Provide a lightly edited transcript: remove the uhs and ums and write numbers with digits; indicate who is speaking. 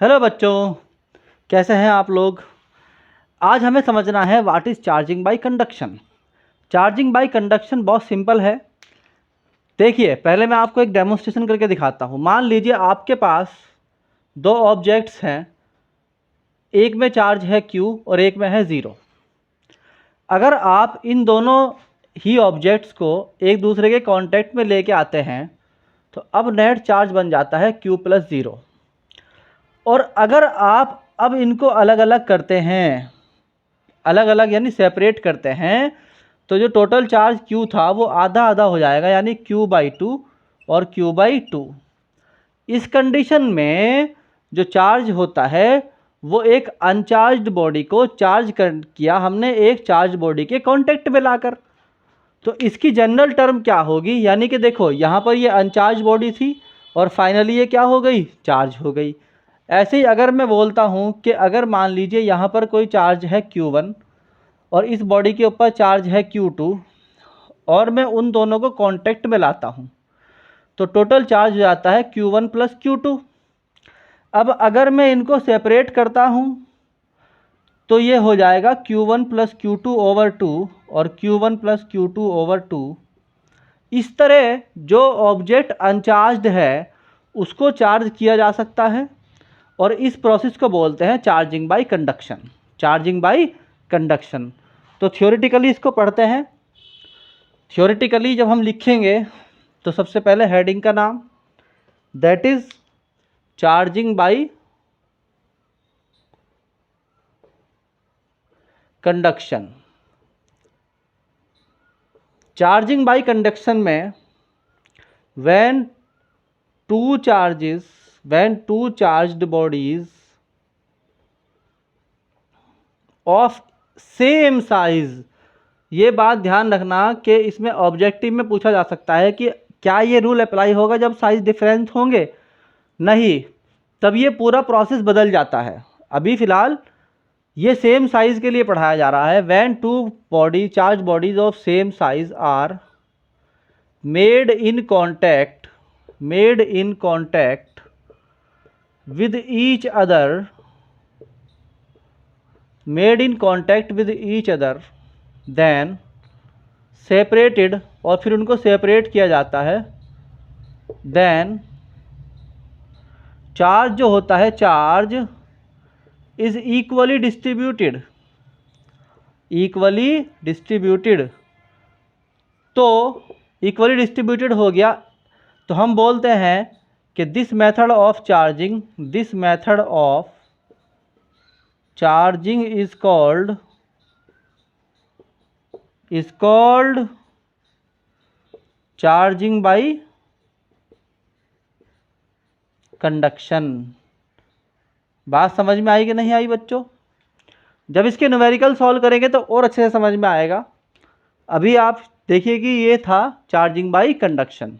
Speaker 1: Hello बच्चों, कैसे हैं आप लोग। आज हमें समझना है what is charging by conduction. Charging by conduction बहुत सिंपल है। देखिए, पहले मैं आपको एक डेमोन्स्ट्रेशन करके दिखाता हूँ। मान लीजिए आपके पास दो ऑब्जेक्ट्स हैं, एक में चार्ज है Q और एक में है 0। अगर आप इन दोनों ही ऑब्जेक्ट्स को एक दूसरे के कांटेक्ट में लेके आते हैं तो अब नेट चार्ज बन जाता है Q+0। और अगर आप अब इनको अलग अलग करते हैं, अलग अलग यानी सेपरेट करते हैं, तो जो टोटल चार्ज Q था वो आधा आधा हो जाएगा, यानी Q/2 और Q/2। इस कंडीशन में जो चार्ज होता है वो एक अनचार्ज्ड बॉडी को चार्ज किया हमने एक चार्ज बॉडी के कांटेक्ट में लाकर। तो इसकी जनरल टर्म क्या होगी, यानी कि देखो यहाँ पर ये अनचार्ज बॉडी थी और फाइनली ये क्या हो गई, चार्ज हो गई। ऐसे ही अगर मैं बोलता हूँ कि अगर मान लीजिए यहाँ पर कोई चार्ज है Q1 और इस बॉडी के ऊपर चार्ज है Q2 और मैं उन दोनों को कांटेक्ट में लाता हूँ तो टोटल चार्ज हो जाता है Q1 + Q2। अब अगर मैं इनको सेपरेट करता हूँ तो ये हो जाएगा Q1 + Q2/2 और Q1 + Q2/2। इस तरह जो ऑब्जेक्ट अनचार्ज्ड है उसको चार्ज किया जा सकता है और इस प्रोसेस को बोलते हैं charging by conduction. Charging by conduction. तो थ्योरेटिकली इसको पढ़ते हैं। थ्योरेटिकली जब हम लिखेंगे तो सबसे पहले हेडिंग का नाम, that is charging by conduction. Charging by conduction में when two charged bodies of same size, ये बात ध्यान रखना कि इसमें ऑब्जेक्टिव में पूछा जा सकता है कि क्या ये रूल अप्लाई होगा जब साइज डिफरेंस होंगे। नहीं, तब ये पूरा प्रोसेस बदल जाता है। अभी फ़िलहाल ये सेम साइज़ के लिए पढ़ाया जा रहा है। When two charge bodies of same size are made in contact with each other, then separated, और फिर उनको सेपरेट किया जाता है। then चार्ज जो होता है, चार्ज इज इक्वली डिस्ट्रीब्यूटेड। तो इक्वली डिस्ट्रीब्यूटेड हो गया तो हम बोलते हैं कि this method of charging is called charging by conduction. बात समझ में आई कि नहीं आई बच्चों? जब इसके न्यूमेरिकल सॉल्व करेंगे तो और अच्छे से समझ में आएगा। अभी आप देखिए कि ये था चार्जिंग बाय कंडक्शन।